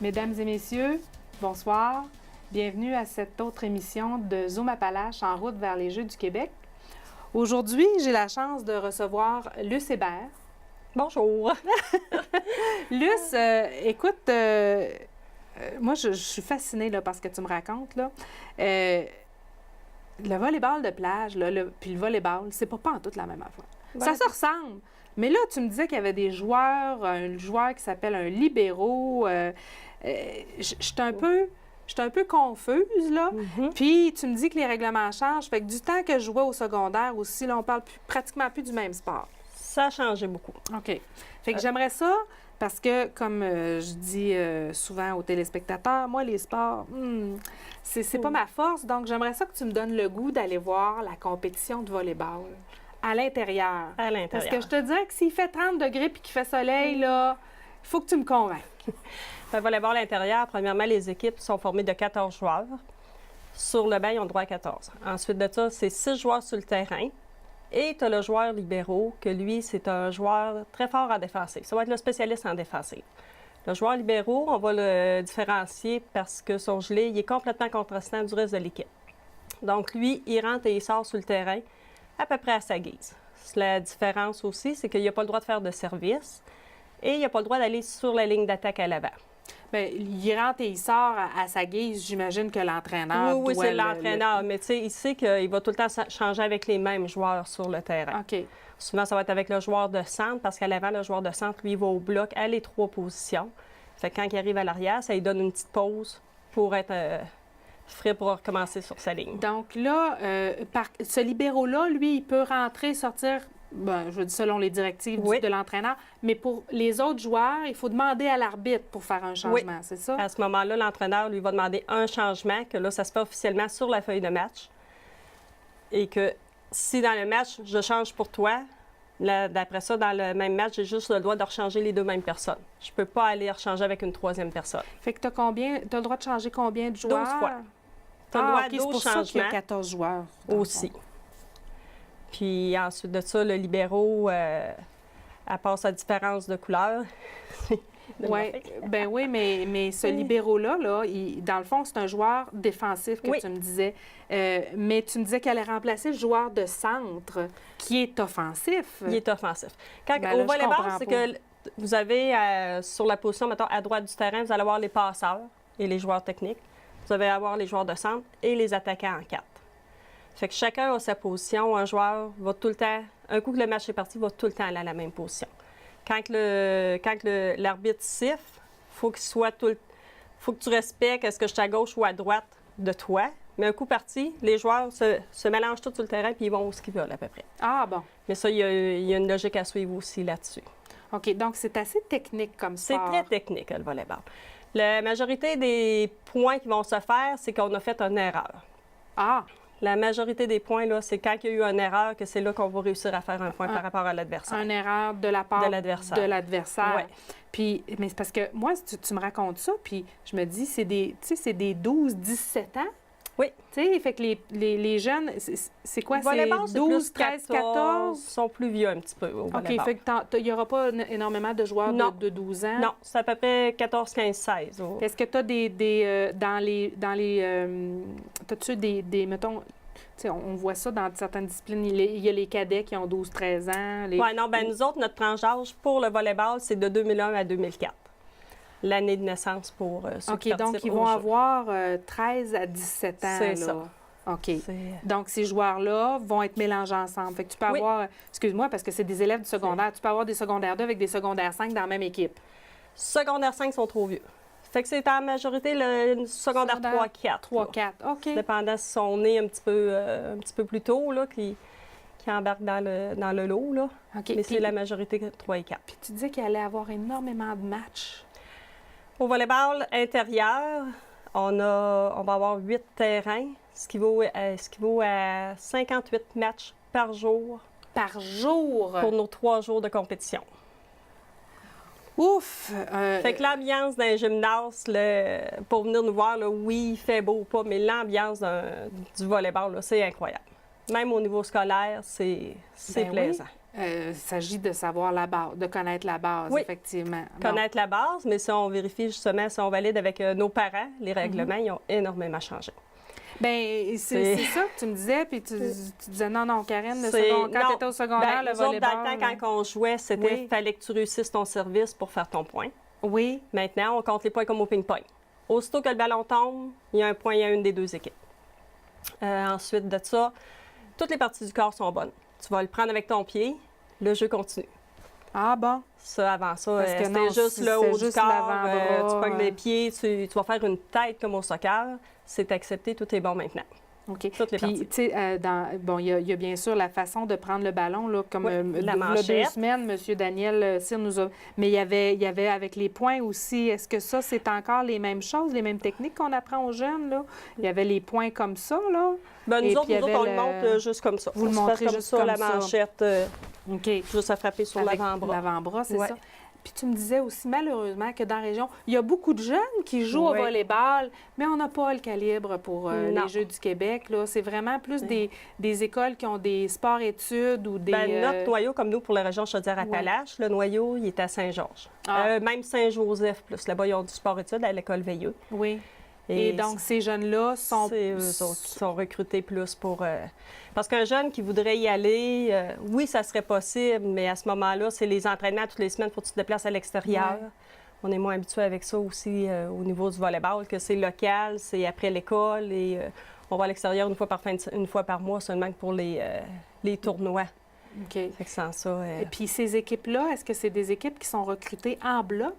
Mesdames et messieurs, bonsoir. Bienvenue à cette autre émission de Zoom Appalaches en route vers les Jeux du Québec. Aujourd'hui, j'ai la chance de recevoir Luce Hébert. Bonjour. Luce, écoute, moi, je suis fascinée là, par ce que tu me racontes. Là. Le volleyball de plage, là, puis le volleyball, c'est pas en tout la même affaire. Ouais. Ça se ressemble. Mais là, tu me disais qu'il y avait des joueurs, un joueur qui s'appelle un libéraux. Je suis un peu confuse, là. Puis, tu me dis que les règlements changent. Fait que du temps que je jouais au secondaire aussi, là, on parle pratiquement plus du même sport. Ça a changé beaucoup. OK. Fait que j'aimerais ça, parce que, comme je dis souvent aux téléspectateurs, moi, les sports, c'est pas ma force. Donc, j'aimerais ça que tu me donnes le goût d'aller voir la compétition de volleyball à l'intérieur. À l'intérieur. Parce que je te dirais que s'il fait 30 degrés et qu'il fait soleil, là, il faut que tu me convainques. Le volleyball à l'intérieur, premièrement, les équipes sont formées de 14 joueurs. Sur le banc, ils ont droit à 14. Ensuite de ça, c'est 6 joueurs sur le terrain. Et tu as le joueur libéraux, que lui, c'est un joueur très fort en défensive. Ça va être le spécialiste en défensive. Le joueur libéraux, on va le différencier parce que son gilet, il est complètement contrastant du reste de l'équipe. Donc, lui, il rentre et il sort sur le terrain à peu près à sa guise. La différence aussi, c'est qu'il n'a pas le droit de faire de service et il n'a pas le droit d'aller sur la ligne d'attaque à l'avant. Bien, il rentre et il sort à sa guise. J'imagine que l'entraîneur Oui, c'est l'entraîneur. Mais tu sais, il sait qu'il va tout le temps changer avec les mêmes joueurs sur le terrain. OK. Souvent, ça va être avec le joueur de centre, parce qu'à l'avant, le joueur de centre, lui, il va au bloc à les 3 positions. Fait que quand il arrive à l'arrière, ça lui donne une petite pause pour être frais pour recommencer sur sa ligne. Donc là, ce libéraux-là, lui, il peut rentrer, sortir, je veux dire selon les directives de l'entraîneur, mais pour les autres joueurs, il faut demander à l'arbitre pour faire un changement, c'est ça? À ce moment-là, l'entraîneur lui va demander un changement, que là, ça se fait officiellement sur la feuille de match. Et que si dans le match, je change pour toi, d'après ça, dans le même match, j'ai juste le droit de rechanger les deux mêmes personnes. Je ne peux pas aller rechanger avec une troisième personne. Fait que tu as le droit de changer combien de joueurs? 12 fois. Tu as le droit à 12 c'est pour changements. Ça qu'il y a 14 joueurs. Aussi. Puis ensuite de ça, le libéraux, à part sa différence de couleur. Oui, mais ce libéraux-là, dans le fond, c'est un joueur défensif que tu me disais. Mais tu me disais qu'elle allait remplacer le joueur de centre qui est offensif. Il est offensif. Au volleyball, c'est que vous avez sur la position, mettons, à droite du terrain, vous allez avoir les passeurs et les joueurs techniques. Vous allez avoir les joueurs de centre et les attaquants en 4. Fait que chacun a sa position. Un joueur va tout le temps, un coup que le match est parti, va tout le temps aller à la même position. Quand l'arbitre siffle, faut que tu respectes est-ce que je suis à gauche ou à droite de toi. Mais un coup parti, les joueurs se mélangent tous sur le terrain puis ils vont où ce qu'ils veulent à peu près. Ah bon. Mais ça, il y a une logique à suivre aussi là-dessus. OK, donc c'est assez technique comme ça. C'est très technique, le volleyball. La majorité des points qui vont se faire, c'est qu'on a fait une erreur. Ah! La majorité des points, là, c'est quand il y a eu une erreur que c'est là qu'on va réussir à faire un point par rapport à l'adversaire. Une erreur de la part de l'adversaire. Oui. Puis, mais c'est parce que moi, tu me racontes ça, puis je me dis, c'est des 12-17 ans. Oui. Tu sais, fait que les jeunes, c'est quoi? C'est 12, 13, 14? Ils sont plus vieux un petit peu au volleyball. OK, fait que il n'y aura pas énormément de joueurs de 12 ans? Non, c'est à peu près 14, 15, 16. Est-ce que tu as t'as-tu des mettons, on voit ça dans certaines disciplines, il y a les cadets qui ont 12, 13 ans. Oui, non, bien nous autres, notre tranche d'âge pour le volleyball, c'est de 2001 à 2004. L'année de naissance pour ceux qui participent. OK, donc ils vont avoir 13 à 17 ans. C'est ça. OK. Donc, ces joueurs-là vont être mélangés ensemble. Fait que tu peux avoir, excuse-moi, parce que c'est des élèves du secondaire, tu peux avoir des secondaires 2 avec des secondaires 5 dans la même équipe. Secondaire 5 sont trop vieux. Fait que c'est en majorité le secondaire 3-4. 3-4, OK. Dépendant si sont nés un petit peu plus tôt, là, qui embarquent dans le lot, là. Okay. Mais c'est la majorité 3 et 4. Puis tu disais qu'il allait avoir énormément de matchs. Au volleyball intérieur, on va avoir 8 terrains, ce qui vaut à 58 matchs par jour. Par jour? Pour nos 3 jours de compétition. Ouf! Fait que l'ambiance d'un gymnase, pour venir nous voir, là, oui, il fait beau ou pas, mais l'ambiance du volleyball, là, c'est incroyable. Même au niveau scolaire, c'est plaisant. Il s'agit de savoir la base, de connaître la base, Oui. effectivement. Connaître la base, mais si on vérifie justement, si on valide avec nos parents, les règlements, ils ont énormément changé. Bien, c'est ça que tu me disais, puis tu disais non, Karine, quand tu étais au secondaire, le nous autres, volleyball... dans le temps, quand on jouait, c'était Oui. fallait que tu réussisses ton service pour faire ton point. Oui, Maintenant, on compte les points comme au ping-pong. Aussitôt que le ballon tombe, il y a un point à une des deux équipes. Ensuite de ça, toutes les parties du corps sont bonnes. Tu vas le prendre avec ton pied, le jeu continue. ah bon, Ça, avant ça, Parce que c'était non, juste si le haut c'est du juste corps, l'avant-bras, tu pognes les pieds, tu vas faire une tête comme au soccer. C'est accepté, tout est bon maintenant. OK. Toutes les Puis, parties. tu sais, bon, il y a bien sûr la façon de prendre le ballon, là, comme Oui, la il y a manchette. 2 semaines, M. Daniel Cyr nous a... Mais il y avait avec les points aussi. Est-ce que ça, c'est encore les mêmes choses, les mêmes techniques qu'on apprend aux jeunes, là? Il y avait les points comme ça, là? Ben, Et nous autres, puis, il y on avait le montre juste comme ça. Vous le On se fait montrez comme juste ça, comme la ça. manchette, OK. juste à frapper sur Avec l'avant-bras. l'avant-bras, c'est Ouais. ça. Puis tu me disais aussi, malheureusement, que dans la région, il y a beaucoup de jeunes qui jouent au Oui. volleyball, mais on n'a pas le calibre pour Non. les Jeux du Québec, là. C'est vraiment plus des écoles qui ont des sports-études ou des... Ben, notre noyau, comme nous, pour la région Chaudière-Appalaches, le noyau, il est à Saint-Georges. Ah. Même Saint-Joseph, plus. Là-bas, ils ont du sport-études à l'école Veilleux. Oui. Et donc, ces jeunes-là sont... C'est eux autres qui sont recrutés plus pour... Parce qu'un jeune qui voudrait y aller, oui, ça serait possible, mais à ce moment-là, c'est les entraînements toutes les semaines, il faut que tu te déplaces à l'extérieur. Ouais. On est moins habitué avec ça aussi au niveau du volleyball, que c'est local, c'est après l'école et on va à l'extérieur une fois par mois seulement pour les tournois. OK. Fait que sans ça... Et puis ces équipes-là, est-ce que c'est des équipes qui sont recrutées en bloc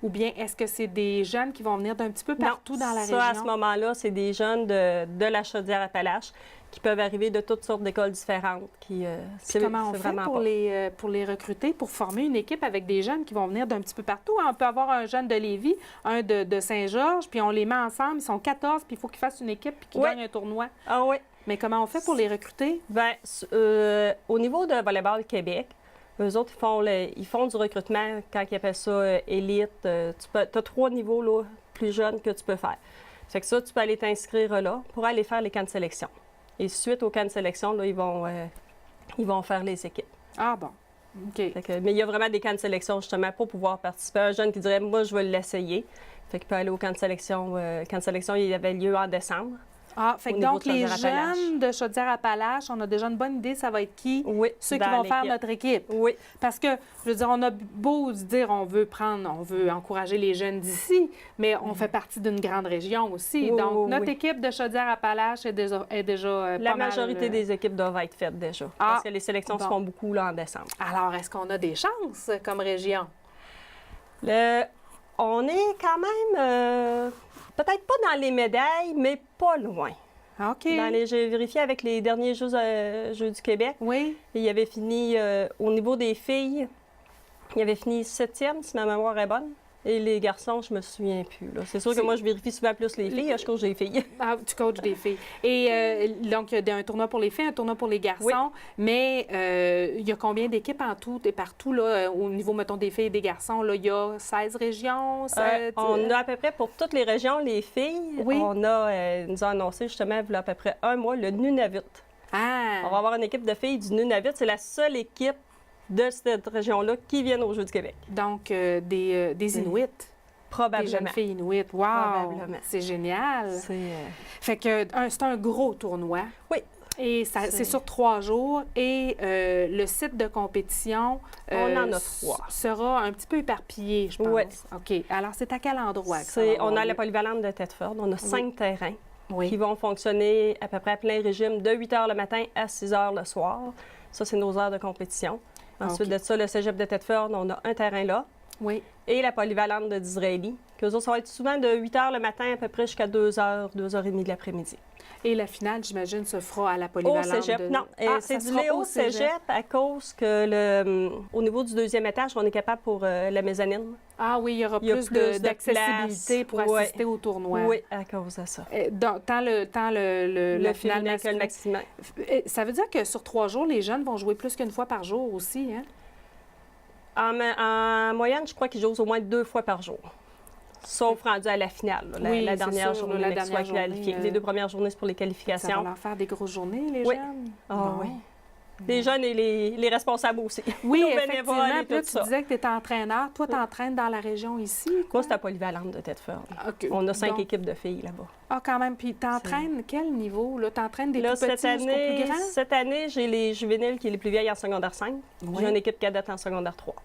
ou bien est-ce que c'est des jeunes qui vont venir d'un petit peu partout dans la région? À ce moment-là, c'est des jeunes de la Chaudière-Appalaches qui peuvent arriver de toutes sortes d'écoles différentes. Comment on fait pour les recruter, pour former une équipe avec des jeunes qui vont venir d'un petit peu partout? On peut avoir un jeune de Lévis, un de Saint-Georges, puis on les met ensemble, ils sont 14, puis il faut qu'ils fassent une équipe puis qu'ils gagnent un tournoi. Ah oui. Mais comment on fait pour les recruter? Bien, au niveau de Volleyball Québec, eux autres, ils font du recrutement quand ils appellent ça élite. Tu as 3 niveaux là, plus jeunes que tu peux faire. Fait que ça, tu peux aller t'inscrire là pour aller faire les camps de sélection. Et suite aux camps de sélection, là, ils vont faire les équipes. Ah bon, OK. Mais il y a vraiment des camps de sélection justement pour pouvoir participer. Un jeune qui dirait, moi, je vais l'essayer. Fait qu'il peut aller au camp de sélection. Camp de sélection, il avait lieu en décembre. Ah, fait que Au niveau donc de les Chaudière-Appalaches. jeunes de Chaudière-Appalaches, on a déjà une bonne idée, ça va être qui? Oui, Ceux qui dans vont faire l'équipe. notre équipe. Oui. Parce que, je veux dire, on a beau se dire on veut encourager les jeunes d'ici, mais on fait partie d'une grande région aussi. Oui, Donc, oui, notre oui. équipe de Chaudière-Appalaches est déjà La pas mal, majorité des équipes doivent être faites déjà. Ah, Parce que les sélections se bon. font beaucoup là, en décembre. Alors, est-ce qu'on a des chances comme région? On est quand même, peut-être pas dans les médailles, mais pas loin. OK. J'ai vérifié avec les derniers Jeux du Québec. Oui. Et il avait fini, au niveau des filles, il avait fini 7e, si ma mémoire est bonne. Et les garçons, je me souviens plus. Là. C'est sûr que moi, je vérifie souvent plus les filles. Je coach des filles. Ah, tu coaches des filles. Et donc, il y a un tournoi pour les filles, un tournoi pour les garçons. Oui. Mais il y a combien d'équipes en tout et partout, là, au niveau, mettons, des filles et des garçons? Là, il y a 16 régions? On a à peu près pour toutes les régions, les filles. Oui. On a, nous a annoncé justement, il y a à peu près un mois, le Nunavut. Ah! On va avoir une équipe de filles du Nunavut. C'est la seule équipe de cette région-là qui viennent aux Jeux du Québec. Donc, des Inuits. Des Probablement. jeunes filles Inuits. Wow! Probablement. C'est génial. Fait que c'est un gros tournoi. Oui. Et c'est sur 3 jours. Et le site de compétition On en a 3. Sera un petit peu éparpillé, je pense. Oui. OK. Alors, c'est à quel endroit? On a la polyvalente de Thetford. On a 5 terrains Oui. qui vont fonctionner à peu près à plein régime de 8 h le matin à 6 h le soir. Ça, c'est nos heures de compétition. Ensuite OK. de ça, le cégep de Thetford, on a un terrain là. Oui. Et la polyvalente de Disraeli, que autres, ça va être souvent de 8 h le matin à peu près jusqu'à 2 h, 2 h 30 de l'après-midi. Et la finale, j'imagine, se fera à la Au polyvalente. cégep, non. C'est ça du sera Léo au cégep à cause que au niveau du 2e étage, on est capable pour la mezzanine. Ah oui, il y aura Il y a plus plus de d'accessibilité pour place. assister au tournoi. Oui, à cause de ça. Tant la finale féminin que le masculine. maximum. Ça veut dire que sur 3 jours, les jeunes vont jouer plus qu'une fois par jour aussi, hein? En moyenne, je crois qu'ils jouent au moins 2 fois par jour. Sauf rendu à la finale, là, Oui, la c'est dernière sûr, journée, la qu'ils dernière soient journée, qualifiés. Les 2 premières journées, c'est pour les Ça va qualifications. leur faire des grosses journées, les Oui. jeunes? Ah Bon. oui. Les jeunes et les responsables aussi. Oui, Nos effectivement. bénévoles et Puis là, tout tu ça. disais que tu étais entraîneur. Toi, tu entraînes dans la région ici? Moi, c'est à Polyvalente de Thetford. OK. On a 5 Donc- équipes de filles là-bas. Ah, quand même. Puis tu entraînes quel niveau? Là, tu entraînes des Là, tout petits jusqu'aux plus grands? cette année, j'ai les juvéniles qui est les plus vieilles en secondaire 5. Oui. J'ai une équipe cadette en secondaire 3.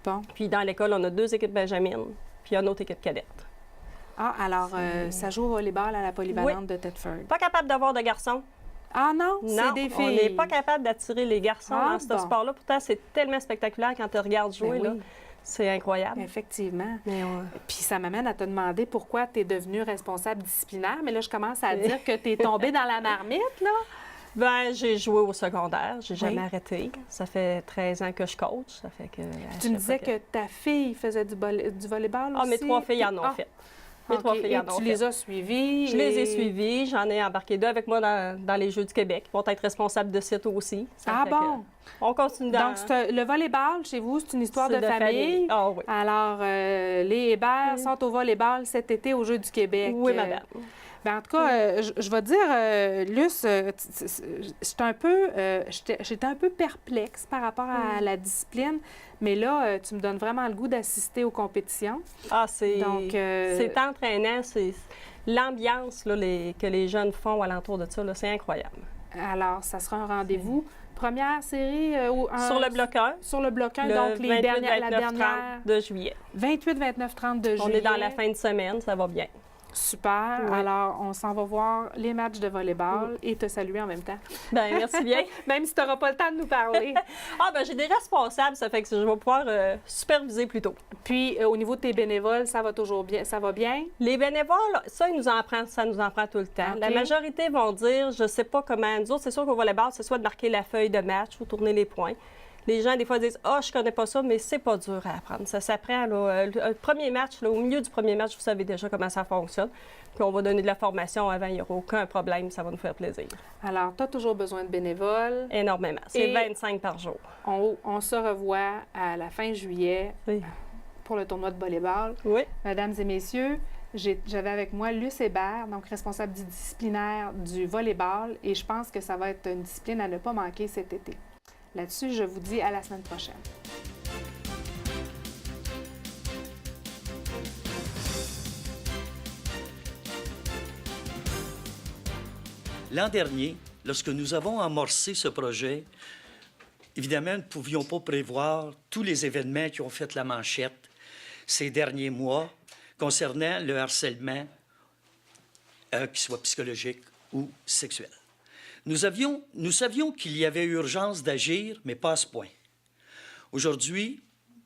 Bon. Puis dans l'école, on a 2 équipes benjamines, puis une autre équipe cadette. Ah, alors, ça joue au volleyball à la polyvalente de Thetford. Pas capable d'avoir de garçons. Ah non, c'est Non, des on filles. n'est pas capable d'attirer les garçons Ah, dans ce bon. sport-là. Pourtant, c'est tellement spectaculaire quand tu regardes jouer. Ben oui. Là. C'est incroyable. Effectivement. Mais Puis ça m'amène à te demander pourquoi tu es devenue responsable disciplinaire. Mais là, je commence à dire que tu es tombée dans la marmite, là. ben, j'ai joué au secondaire. J'ai jamais Oui. arrêté. Ça fait 13 ans que je coach. Ça fait que... Tu me disais que ta fille faisait du volleyball aussi. Ah, mes 3 filles en ont Ah, fait. Mes OK. 3 filles Et en ont tu fait. les as suivies. Je les ai suivies. J'en ai embarqué 2 avec moi dans les Jeux du Québec. Ils vont être responsables de site aussi. Ça Ah fait bon? que on continue dans... Donc, le volleyball, chez vous, c'est une histoire C'est de famille. Ah oui. Alors, les Hébert sont au volleyball cet été aux Jeux du Québec. Oui, madame. Ben, en tout cas, je vais te dire, Luce, j'étais un peu perplexe par rapport à la discipline, mais là, tu me donnes vraiment le goût d'assister aux compétitions. Ah, c'est... Donc, C'est entraînant. C'est l'ambiance là, que les jeunes font alentour de ça, là, c'est incroyable. Alors, ça sera un rendez-vous. Première série Sur le bloc 1, sur le bloc 1, le donc la 28, 29, dernière 30 de juillet. 28, 29, 30 de juillet. On est dans la fin de semaine, ça va bien. Super. Oui. Alors, on s'en va voir les matchs de volleyball et te saluer en même temps. Ben merci bien. Même si tu n'auras pas le temps de nous parler. Ah, ben j'ai des responsables, ça fait que je vais pouvoir superviser plus tôt. Puis, au niveau de tes bénévoles, ça va toujours bien? Ça va bien? Les bénévoles, ça nous en prend tout le temps. OK. La majorité vont dire, je sais pas comment. Nous autres, c'est sûr qu'au volleyball, c'est soit de marquer la feuille de match ou tourner les points. Les gens, des fois, disent « Ah, je connais pas ça, mais c'est pas dur à apprendre. Ça s'apprend. Le premier match, là, au milieu du premier match, vous savez déjà comment ça fonctionne. Puis on va donner de la formation avant, il n'y aura aucun problème. Ça va nous faire plaisir. Alors, tu as toujours besoin de bénévoles. Énormément. C'est Et- 25 par jour. On se revoit à la fin juillet Oui. pour le tournoi de volleyball. Oui. Mesdames et messieurs, j'avais avec moi Luce Hébert, donc responsable du disciplinaire du volleyball, et je pense que ça va être une discipline à ne pas manquer cet été. Là-dessus, je vous dis à la semaine prochaine. L'an dernier, lorsque nous avons amorcé ce projet, évidemment, nous ne pouvions pas prévoir tous les événements qui ont fait la manchette ces derniers mois concernant le harcèlement, qu'il soit psychologique ou sexuel. Nous savions qu'il y avait urgence d'agir, mais pas à ce point. Aujourd'hui,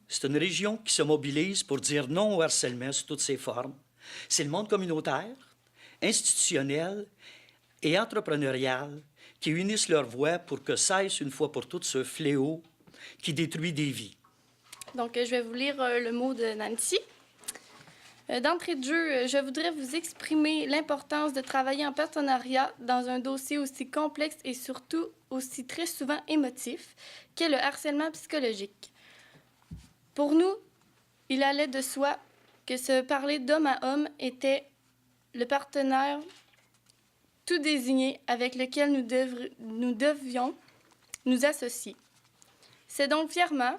c'est une région qui se mobilise pour dire non au harcèlement sous toutes ses formes. C'est le monde communautaire, institutionnel et entrepreneurial qui unissent leurs voix pour que cesse une fois pour toutes ce fléau qui détruit des vies. Donc, je vais vous lire le mot de Nancy. D'entrée de jeu, je voudrais vous exprimer l'importance de travailler en partenariat dans un dossier aussi complexe et surtout aussi très souvent émotif qu'est le harcèlement psychologique. Pour nous, il allait de soi que se parler d'homme à homme était le partenaire tout désigné avec lequel nous devions nous associer. C'est donc fièrement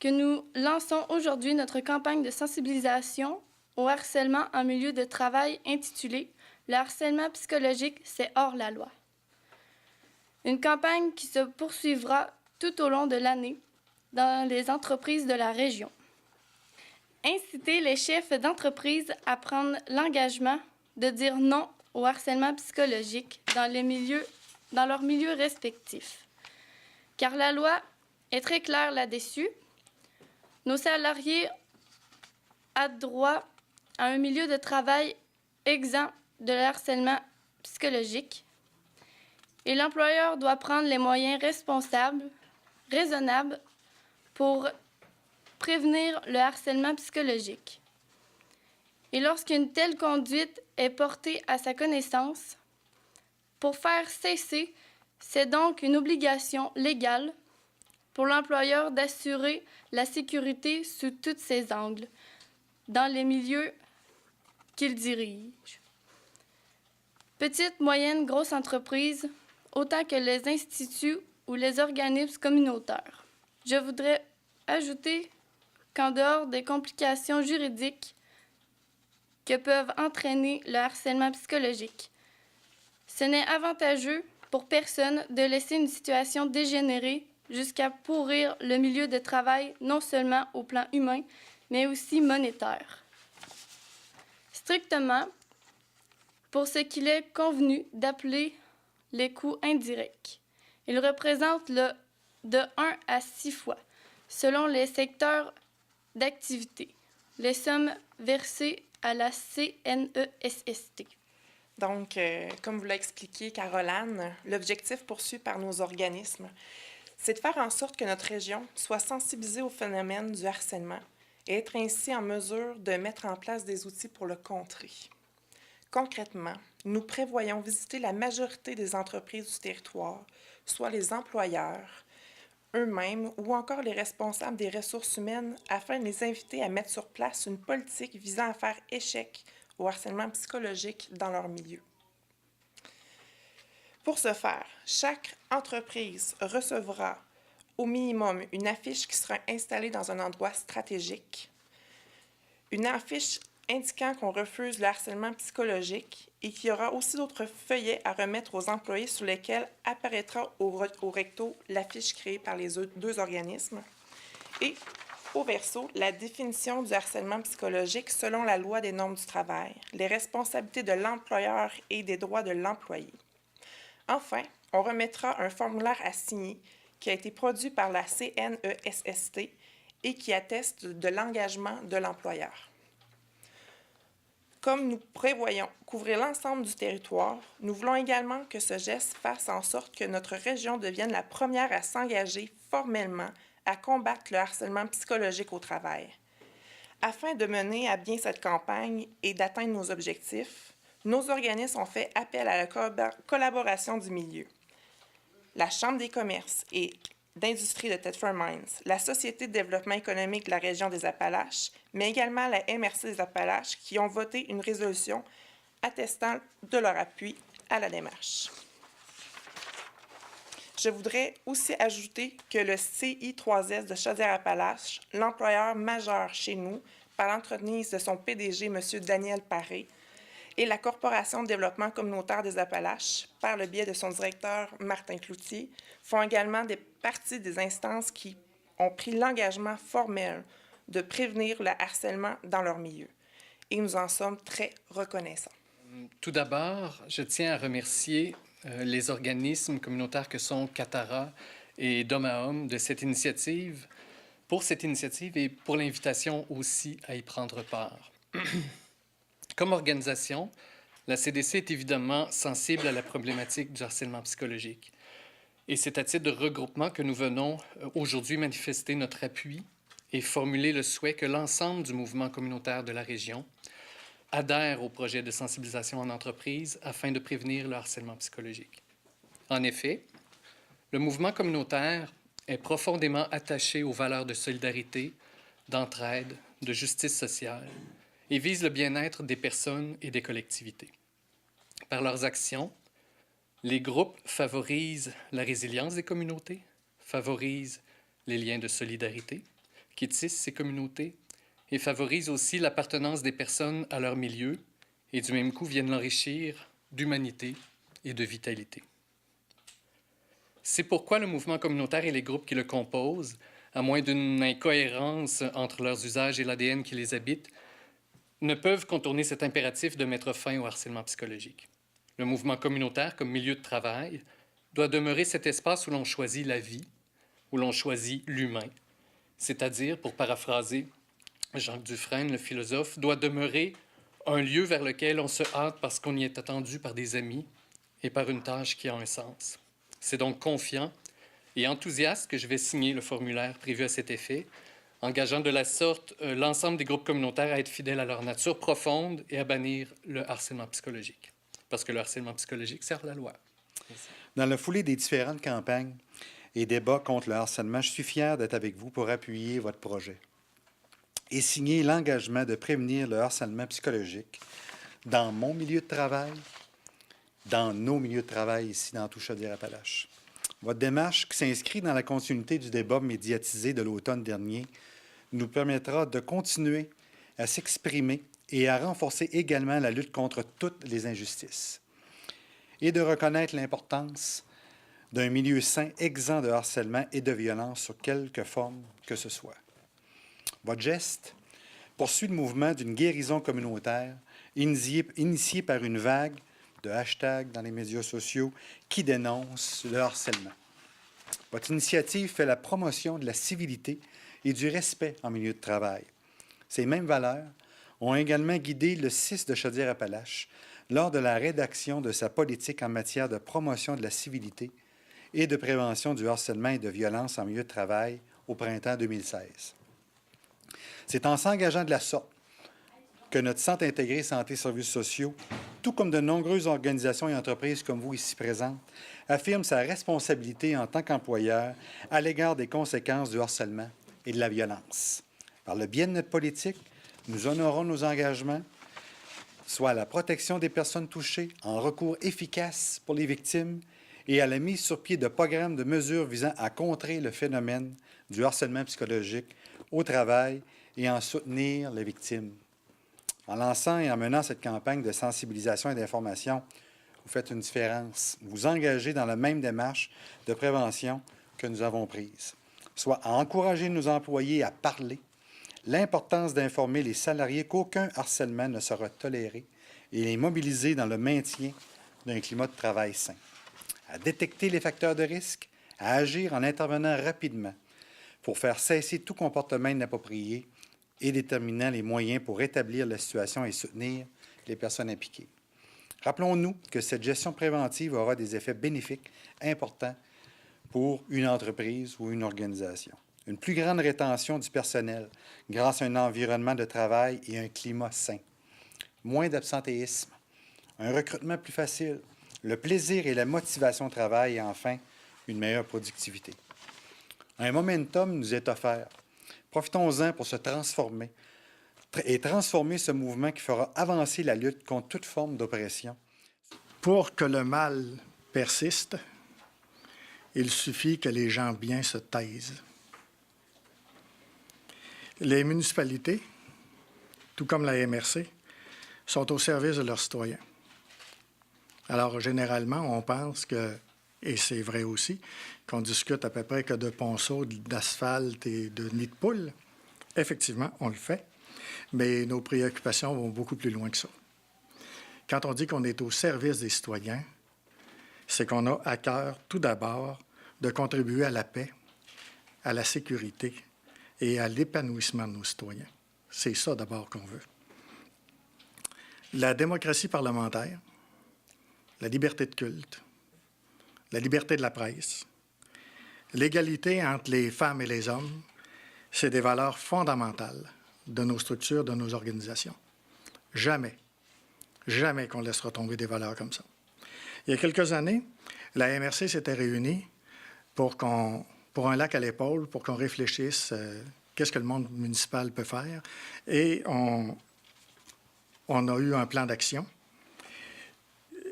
que nous lançons aujourd'hui notre campagne de sensibilisation au harcèlement en milieu de travail intitulée « Le harcèlement psychologique, c'est hors la loi ». Une campagne qui se poursuivra tout au long de l'année dans les entreprises de la région. Inciter les chefs d'entreprise à prendre l'engagement de dire non au harcèlement psychologique dans leurs milieux respectifs. Car la loi est très claire là-dessus. Nos salariés ont droit à un milieu de travail exempt de harcèlement psychologique et l'employeur doit prendre les moyens responsables, raisonnables pour prévenir le harcèlement psychologique. Et lorsqu'une telle conduite est portée à sa connaissance, pour faire cesser, c'est donc une obligation légale pour l'employeur d'assurer la sécurité sous tous ses angles, dans les milieux qu'il dirige. Petite, moyenne, grosse entreprise, autant que les instituts ou les organismes communautaires. Je voudrais ajouter qu'en dehors des complications juridiques que peuvent entraîner le harcèlement psychologique, ce n'est avantageux pour personne de laisser une situation dégénérer jusqu'à pourrir le milieu de travail non seulement au plan humain, mais aussi monétaire. Strictement, pour ce qu'il est convenu d'appeler les coûts indirects. Ils représentent de 1 à 6 fois, selon les secteurs d'activité, les sommes versées à la CNESST. Donc, comme vous l'a expliqué Caroline, l'objectif poursuivi par nos organismes, c'est de faire en sorte que notre région soit sensibilisée au phénomène du harcèlement et être ainsi en mesure de mettre en place des outils pour le contrer. Concrètement, nous prévoyons visiter la majorité des entreprises du territoire, soit les employeurs eux-mêmes ou encore les responsables des ressources humaines, afin de les inviter à mettre sur place une politique visant à faire échec au harcèlement psychologique dans leur milieu. Pour ce faire, chaque entreprise recevra au minimum une affiche qui sera installée dans un endroit stratégique, une affiche indiquant qu'on refuse le harcèlement psychologique et qu'il y aura aussi d'autres feuillets à remettre aux employés sur lesquels apparaîtra au recto l'affiche créée par les deux organismes et au verso la définition du harcèlement psychologique selon la loi des normes du travail, les responsabilités de l'employeur et des droits de l'employé. Enfin, on remettra un formulaire à signer qui a été produit par la CNESST et qui atteste de l'engagement de l'employeur. Comme nous prévoyons couvrir l'ensemble du territoire, nous voulons également que ce geste fasse en sorte que notre région devienne la première à s'engager formellement à combattre le harcèlement psychologique au travail. Afin de mener à bien cette campagne et d'atteindre nos objectifs, nos organismes ont fait appel à la collaboration du milieu. La Chambre des commerces et d'industrie de Thetford Mines, la Société de développement économique de la région des Appalaches, mais également la MRC des Appalaches, qui ont voté une résolution attestant de leur appui à la démarche. Je voudrais aussi ajouter que le CI3S de Chaudière-Appalaches, l'employeur majeur chez nous, par l'entremise de son PDG, M. Daniel Paré, et la Corporation de développement communautaire des Appalaches, par le biais de son directeur Martin Cloutier, font également partie des instances qui ont pris l'engagement formel de prévenir le harcèlement dans leur milieu. Et nous en sommes très reconnaissants. Tout d'abord, je tiens à remercier les organismes communautaires que sont Catara et D'Homme à Homme de cette initiative, pour cette initiative et pour l'invitation aussi à y prendre part. Comme organisation, la CDC est évidemment sensible à la problématique du harcèlement psychologique. Et c'est à titre de regroupement que nous venons aujourd'hui manifester notre appui et formuler le souhait que l'ensemble du mouvement communautaire de la région adhère au projet de sensibilisation en entreprise afin de prévenir le harcèlement psychologique. En effet, le mouvement communautaire est profondément attaché aux valeurs de solidarité, d'entraide, de justice sociale et vise le bien-être des personnes et des collectivités. Par leurs actions, les groupes favorisent la résilience des communautés, favorisent les liens de solidarité qui tissent ces communautés et favorisent aussi l'appartenance des personnes à leur milieu et du même coup viennent l'enrichir d'humanité et de vitalité. C'est pourquoi le mouvement communautaire et les groupes qui le composent, à moins d'une incohérence entre leurs usages et l'ADN qui les habite, ne peuvent contourner cet impératif de mettre fin au harcèlement psychologique. Le mouvement communautaire, comme milieu de travail, doit demeurer cet espace où l'on choisit la vie, où l'on choisit l'humain, c'est-à-dire, pour paraphraser Jacques Dufresne, le philosophe, doit demeurer un lieu vers lequel on se hâte parce qu'on y est attendu par des amis et par une tâche qui a un sens. C'est donc confiant et enthousiaste que je vais signer le formulaire prévu à cet effet, engageant de la sorte l'ensemble des groupes communautaires à être fidèles à leur nature profonde et à bannir le harcèlement psychologique. Parce que le harcèlement psychologique sert la loi. Merci. Dans la foulée des différentes campagnes et débats contre le harcèlement, je suis fier d'être avec vous pour appuyer votre projet et signer l'engagement de prévenir le harcèlement psychologique dans mon milieu de travail, dans nos milieux de travail ici dans tout Chaudière-Appalaches. Votre démarche, qui s'inscrit dans la continuité du débat médiatisé de l'automne dernier, nous permettra de continuer à s'exprimer et à renforcer également la lutte contre toutes les injustices et de reconnaître l'importance d'un milieu sain exempt de harcèlement et de violence sur quelque forme que ce soit. Votre geste poursuit le mouvement d'une guérison communautaire initiée par une vague de hashtags dans les médias sociaux qui dénoncent le harcèlement. Votre initiative fait la promotion de la civilité et du respect en milieu de travail. Ces mêmes valeurs ont également guidé le CIS de Chaudière-Appalaches lors de la rédaction de sa politique en matière de promotion de la civilité et de prévention du harcèlement et de violence en milieu de travail au printemps 2016. C'est en s'engageant de la sorte que notre Centre intégré santé et services sociaux, tout comme de nombreuses organisations et entreprises comme vous ici présentes, affirme sa responsabilité en tant qu'employeur à l'égard des conséquences du harcèlement et de la violence. Par le biais de notre politique, nous honorons nos engagements, soit à la protection des personnes touchées, en recours efficace pour les victimes et à la mise sur pied de programmes de mesures visant à contrer le phénomène du harcèlement psychologique au travail et en soutenir les victimes. En lançant et en menant cette campagne de sensibilisation et d'information, vous faites une différence. Vous engagez dans la même démarche de prévention que nous avons prise, soit à encourager nos employés à parler, l'importance d'informer les salariés qu'aucun harcèlement ne sera toléré et les mobiliser dans le maintien d'un climat de travail sain, à détecter les facteurs de risque, à agir en intervenant rapidement pour faire cesser tout comportement inapproprié et déterminant les moyens pour rétablir la situation et soutenir les personnes impliquées. Rappelons-nous que cette gestion préventive aura des effets bénéfiques importants pour une entreprise ou une organisation. Une plus grande rétention du personnel grâce à un environnement de travail et un climat sain. Moins d'absentéisme, un recrutement plus facile, le plaisir et la motivation au travail et enfin, une meilleure productivité. Un momentum nous est offert. Profitons-en pour se transformer et transformer ce mouvement qui fera avancer la lutte contre toute forme d'oppression. Pour que le mal persiste, il suffit que les gens bien se taisent. Les municipalités, tout comme la MRC, sont au service de leurs citoyens. Alors, généralement, on pense que, et c'est vrai aussi, qu'on discute à peu près que de ponceaux, d'asphalte et de nids de poules. Effectivement, on le fait, mais nos préoccupations vont beaucoup plus loin que ça. Quand on dit qu'on est au service des citoyens, c'est qu'on a à cœur, tout d'abord, de contribuer à la paix, à la sécurité et à l'épanouissement de nos citoyens. C'est ça d'abord qu'on veut. La démocratie parlementaire, la liberté de culte, la liberté de la presse, l'égalité entre les femmes et les hommes, c'est des valeurs fondamentales de nos structures, de nos organisations. Jamais, jamais qu'on laissera tomber des valeurs comme ça. Il y a quelques années, la MRC s'était réunie pour un lac à l'épaule, pour qu'on réfléchisse qu'est-ce que le monde municipal peut faire. Et on a eu un plan d'action.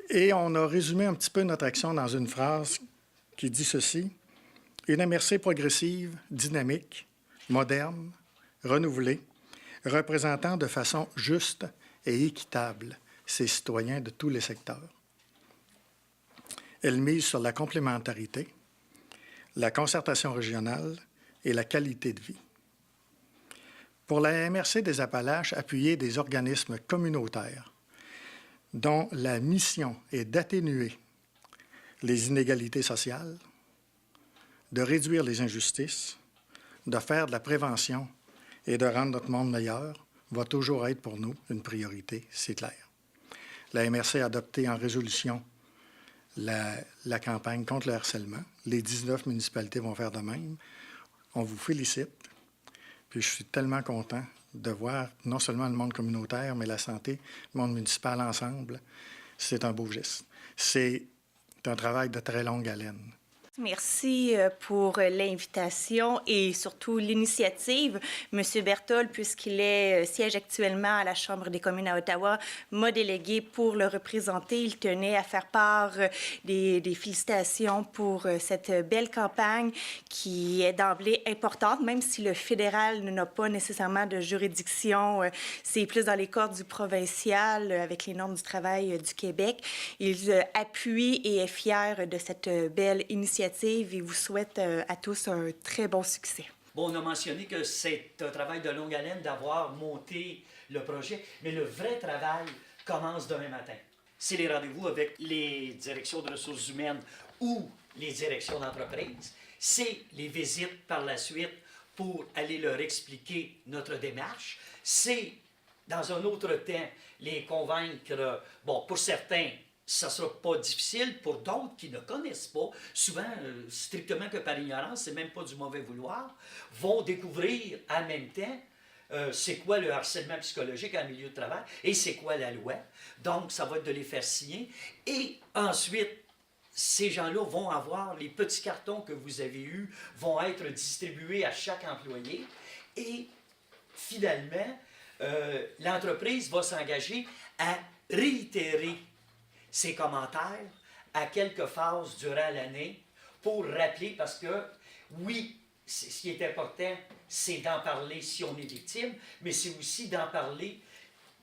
Et on a résumé un petit peu notre action dans une phrase qui dit ceci: une MRC progressive, dynamique, moderne, renouvelée, représentant de façon juste et équitable ses citoyens de tous les secteurs. Elle mise sur la complémentarité, la concertation régionale et la qualité de vie. Pour la MRC des Appalaches, appuyer des organismes communautaires dont la mission est d'atténuer les inégalités sociales, de réduire les injustices, de faire de la prévention et de rendre notre monde meilleur, va toujours être pour nous une priorité, c'est clair. La MRC a adopté en résolution la campagne contre le harcèlement. Les 19 municipalités vont faire de même. On vous félicite. Puis je suis tellement content de voir non seulement le monde communautaire, mais la santé, le monde municipal ensemble. C'est un beau geste. C'est un travail de très longue haleine. Merci pour l'invitation et surtout l'initiative. Monsieur Berthold, puisqu'il siège actuellement à la Chambre des communes à Ottawa, m'a délégué pour le représenter. Il tenait à faire part des félicitations pour cette belle campagne qui est d'emblée importante, même si le fédéral n'a pas nécessairement de juridiction. C'est plus dans les cordes du provincial avec les normes du travail du Québec. Il appuie et est fier de cette belle initiative et vous souhaite à tous un très bon succès. Bon, on a mentionné que c'est un travail de longue haleine d'avoir monté le projet, mais le vrai travail commence demain matin. C'est les rendez-vous avec les directions de ressources humaines ou les directions d'entreprise. C'est les visites par la suite pour aller leur expliquer notre démarche. C'est, dans un autre temps, les convaincre, bon, pour certains, ça ne sera pas difficile, pour d'autres qui ne connaissent pas, souvent strictement que par ignorance, c'est même pas du mauvais vouloir, vont découvrir en même temps c'est quoi le harcèlement psychologique en milieu de travail et c'est quoi la loi. Donc, ça va être de les faire signer. Et ensuite, ces gens-là vont avoir les petits cartons que vous avez eus, vont être distribués à chaque employé. Et finalement, l'entreprise va s'engager à réitérer ses commentaires à quelques phases durant l'année pour rappeler, parce que oui, ce qui est important, c'est d'en parler si on est victime, mais c'est aussi d'en parler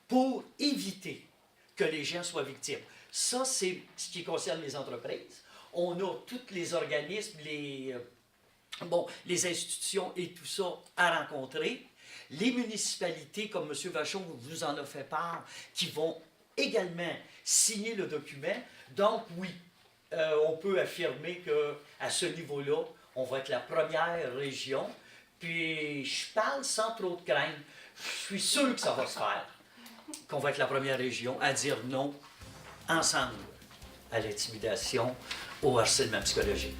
pour éviter que les gens soient victimes. Ça, c'est ce qui concerne les entreprises. On a tous les organismes, les institutions et tout ça à rencontrer. Les municipalités, comme M. Vachon vous en a fait part, qui vont également signer le document. Donc, oui, on peut affirmer qu'à ce niveau-là, on va être la première région. Puis, je parle sans trop de crainte. Je suis sûr que ça va se faire. Qu'on va être la première région à dire non, ensemble, à l'intimidation, au harcèlement psychologique.